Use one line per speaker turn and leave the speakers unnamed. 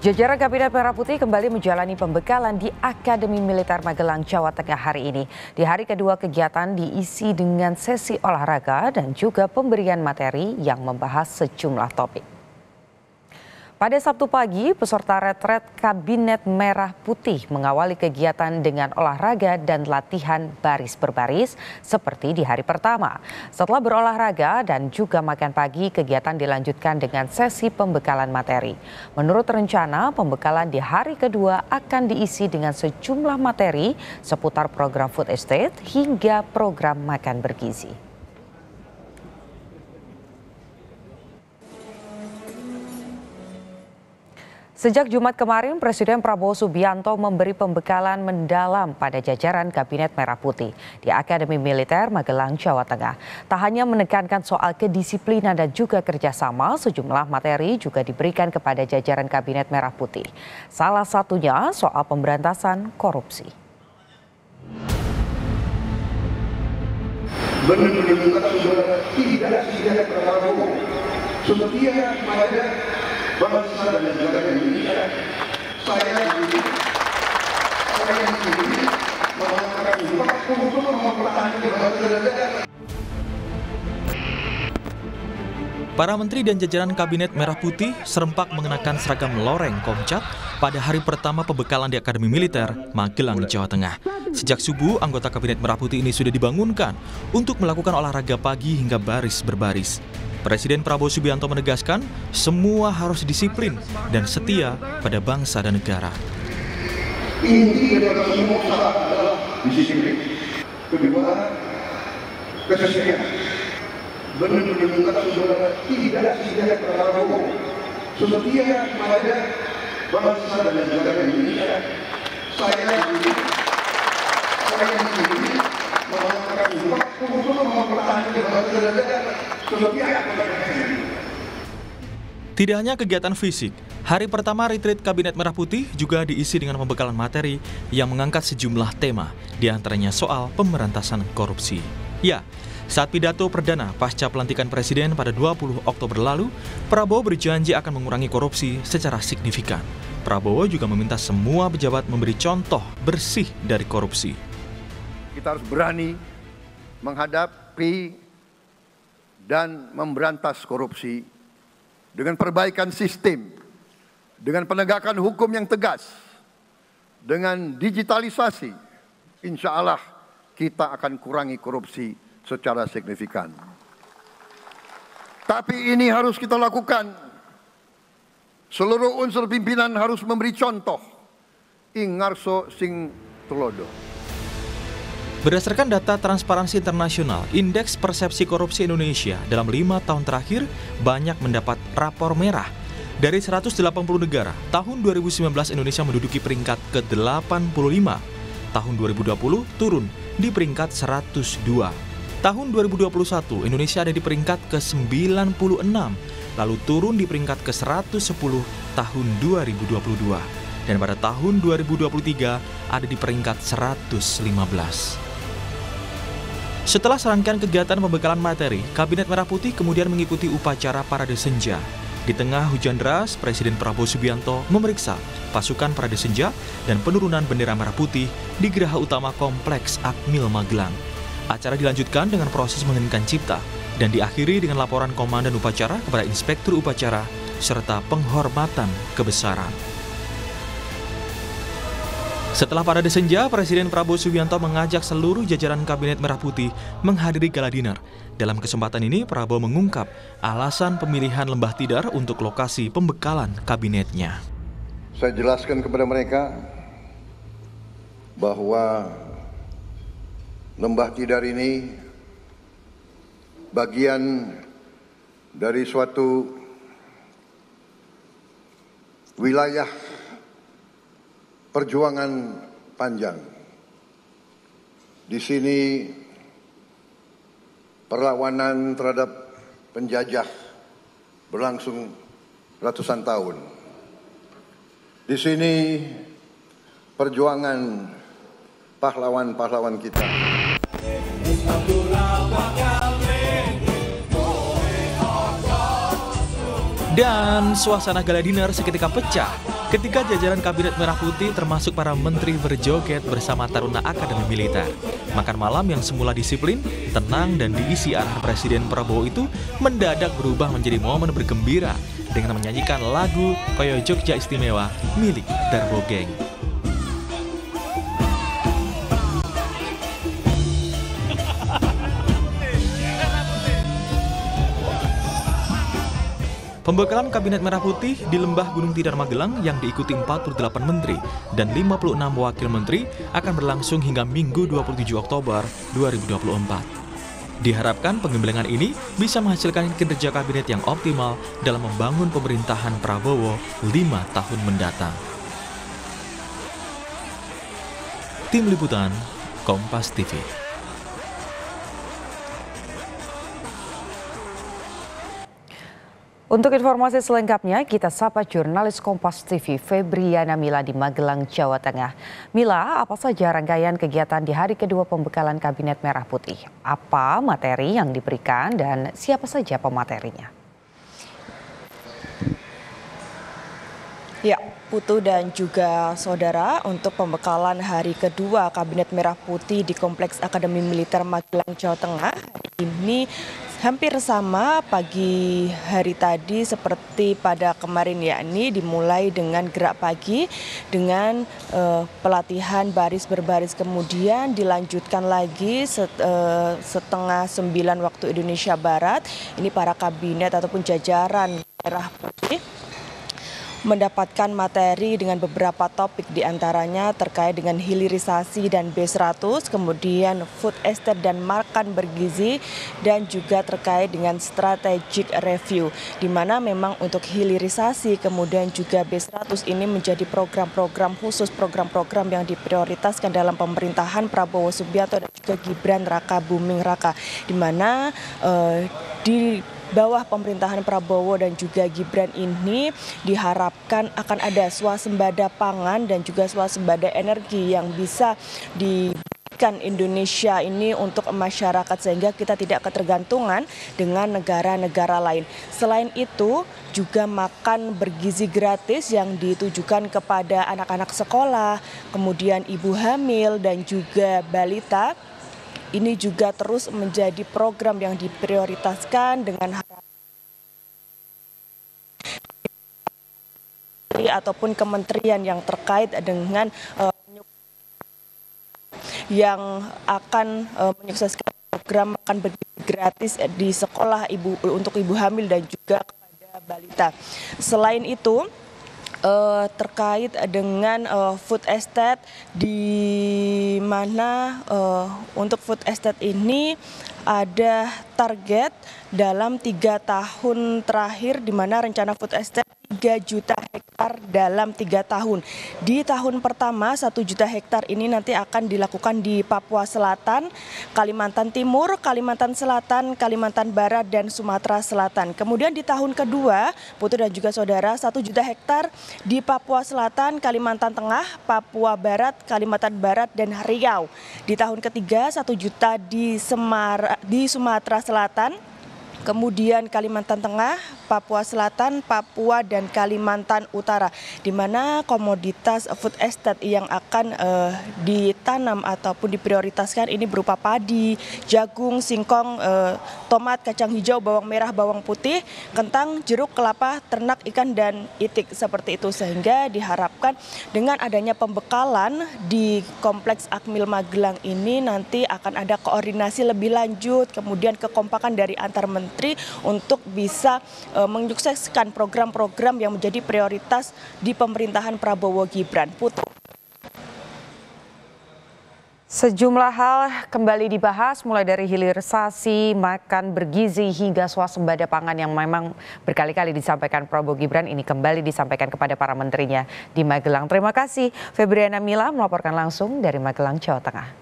Jajaran Kabinet Merah Putih kembali menjalani pembekalan di Akademi Militer Magelang, Jawa Tengah hari ini. Di hari kedua kegiatan diisi dengan sesi olahraga dan juga pemberian materi yang membahas sejumlah topik. Pada Sabtu pagi, peserta retret Kabinet Merah Putih mengawali kegiatan dengan olahraga dan latihan baris berbaris seperti di hari pertama. Setelah berolahraga dan juga makan pagi, kegiatan dilanjutkan dengan sesi pembekalan materi. Menurut rencana, pembekalan di hari kedua akan diisi dengan sejumlah materi seputar program food estate hingga program makan bergizi. Sejak Jumat kemarin, Presiden Prabowo Subianto memberi pembekalan mendalam pada jajaran Kabinet Merah Putih di Akademi Militer Magelang, Jawa Tengah. Tak hanya menekankan soal kedisiplinan dan juga kerjasama, sejumlah materi juga diberikan kepada jajaran Kabinet Merah Putih. Salah satunya soal pemberantasan korupsi.
Menunjukkan saudara tidak setia kepada hukum, setia pada bangsa dan negara Indonesia. Saya mengatakan untuk mempertahankan bangsa dan negara.
Para menteri dan jajaran Kabinet Merah Putih serempak mengenakan seragam loreng Komcat pada hari pertama pembekalan di Akademi Militer Magelang, Jawa Tengah. Sejak subuh, anggota Kabinet Merah Putih ini sudah dibangunkan untuk melakukan olahraga pagi hingga baris berbaris. Presiden Prabowo Subianto menegaskan semua harus disiplin dan setia pada bangsa dan negara.
Inti dari semua usaha adalah disiplin. Kedua, kesetiaan. Menunjukkan saudara tidak setia kepada hukum, setia pada bangsa dan negara Indonesia. Saya mengatakan untuk mempertahankan bangsa dan negara.
Tidak hanya kegiatan fisik, hari pertama retreat Kabinet Merah Putih juga diisi dengan pembekalan materi yang mengangkat sejumlah tema, diantaranya soal pemberantasan korupsi. Ya, saat pidato perdana pasca pelantikan Presiden pada 20 Oktober lalu, Prabowo berjanji akan mengurangi korupsi secara signifikan. Prabowo juga meminta semua pejabat memberi contoh bersih dari korupsi.
Kita harus berani menghadapi dan memberantas korupsi dengan perbaikan sistem, dengan penegakan hukum yang tegas, dengan digitalisasi. Insya Allah kita akan kurangi korupsi secara signifikan. Tapi ini harus kita lakukan. Seluruh unsur pimpinan harus memberi contoh. Ingarso sing tulodo.
Berdasarkan data Transparansi Internasional, Indeks Persepsi Korupsi Indonesia dalam 5 tahun terakhir banyak mendapat rapor merah. Dari 180 negara, tahun 2019 Indonesia menduduki peringkat ke-85. Tahun 2020 turun di peringkat 102. Tahun 2021 Indonesia ada di peringkat ke-96, lalu turun di peringkat ke-110 tahun 2022. Dan pada tahun 2023 ada di peringkat 115. Setelah serangkaian kegiatan pembekalan materi, Kabinet Merah Putih kemudian mengikuti upacara Parade Senja. Di tengah hujan deras, Presiden Prabowo Subianto memeriksa pasukan Parade Senja dan penurunan bendera merah putih di Geraha Utama Kompleks Akmil Magelang. Acara dilanjutkan dengan proses mengeningkan cipta dan diakhiri dengan laporan komandan upacara kepada inspektur upacara serta penghormatan kebesaran. Setelah Parade Senja, Presiden Prabowo Subianto mengajak seluruh jajaran Kabinet Merah Putih menghadiri gala dinner. Dalam kesempatan ini, Prabowo mengungkap alasan pemilihan Lembah Tidar untuk lokasi pembekalan kabinetnya.
Saya jelaskan kepada mereka bahwa Lembah Tidar ini bagian dari suatu wilayah perjuangan panjang. Di sini perlawanan terhadap penjajah berlangsung ratusan tahun. Di sini perjuangan pahlawan-pahlawan kita.
Dan suasana gala dinner seketika pecah ketika jajaran Kabinet Merah Putih termasuk para menteri berjoget bersama Taruna Akademi Militer. Makan malam yang semula disiplin, tenang, dan diisi arahan Presiden Prabowo itu mendadak berubah menjadi momen bergembira dengan menyanyikan lagu Koyo Jogja Istimewa milik Darbo Gang. Pembekalan Kabinet Merah Putih di Lembah Gunung Tidar Magelang yang diikuti 48 menteri dan 56 wakil menteri akan berlangsung hingga Minggu 27 Oktober 2024. Diharapkan penggembelengan ini bisa menghasilkan kinerja kabinet yang optimal dalam membangun pemerintahan Prabowo 5 tahun mendatang. Tim Liputan, Kompas TV.
Untuk informasi selengkapnya, kita sapa jurnalis Kompas TV Febriana Mila di Magelang, Jawa Tengah. Mila, apa saja rangkaian kegiatan di hari kedua pembekalan Kabinet Merah Putih? Apa materi yang diberikan dan siapa saja pematerinya?
Ya, Putu dan juga saudara, untuk pembekalan hari kedua Kabinet Merah Putih di Kompleks Akademi Militer Magelang, Jawa Tengah ini hampir sama pagi hari tadi seperti pada kemarin, yakni dimulai dengan gerak pagi dengan pelatihan baris berbaris, kemudian dilanjutkan lagi setengah 9 waktu Indonesia Barat. Ini para kabinet ataupun jajaran Merah Putih mendapatkan materi dengan beberapa topik, diantaranya terkait dengan hilirisasi dan B100, kemudian food estate dan makan bergizi, dan juga terkait dengan strategic review, di mana memang untuk hilirisasi kemudian juga B100 ini menjadi program-program khusus, program-program yang diprioritaskan dalam pemerintahan Prabowo Subianto dan juga Gibran Raka Buming Raka, di mana di bawah pemerintahan Prabowo dan juga Gibran ini diharapkan akan ada swasembada pangan dan juga swasembada energi yang bisa diberikan Indonesia ini untuk masyarakat, sehingga kita tidak ketergantungan dengan negara-negara lain. Selain itu juga makan bergizi gratis yang ditujukan kepada anak-anak sekolah, kemudian ibu hamil dan juga balita. Ini juga terus menjadi program yang diprioritaskan dengan ataupun kementerian yang terkait dengan yang akan menyukseskan program makan bergizi gratis di sekolah untuk ibu hamil dan juga kepada balita. Selain itu, terkait dengan food estate, di mana untuk food estate ini ada target dalam 3 tahun terakhir, di mana rencana food estate 3 juta hektar dalam 3 tahun. Di tahun pertama 1 juta hektar ini nanti akan dilakukan di Papua Selatan, Kalimantan Timur, Kalimantan Selatan, Kalimantan Barat, dan Sumatera Selatan. Kemudian di tahun kedua, Putu dan juga saudara, 1 juta hektar di Papua Selatan, Kalimantan Tengah, Papua Barat, Kalimantan Barat, dan Riau. Di tahun ketiga, 1 juta di Sumatera Selatan, kemudian Kalimantan Tengah, Papua Selatan, Papua, dan Kalimantan Utara, di mana komoditas food estate yang akan ditanam ataupun diprioritaskan ini berupa padi, jagung, singkong, tomat, kacang hijau, bawang merah, bawang putih, kentang, jeruk, kelapa, ternak, ikan, dan itik, seperti itu. Sehingga diharapkan dengan adanya pembekalan di Kompleks Akmil Magelang ini nanti akan ada koordinasi lebih lanjut, kemudian kekompakan dari antar menteri untuk bisa menyukseskan program-program yang menjadi prioritas di pemerintahan Prabowo Gibran. Putu.
Sejumlah hal kembali dibahas, mulai dari hilirisasi, makan bergizi, hingga swasembada pangan yang memang berkali-kali disampaikan Prabowo Gibran, ini kembali disampaikan kepada para menterinya di Magelang. Terima kasih Febriana Mila melaporkan langsung dari Magelang, Jawa Tengah.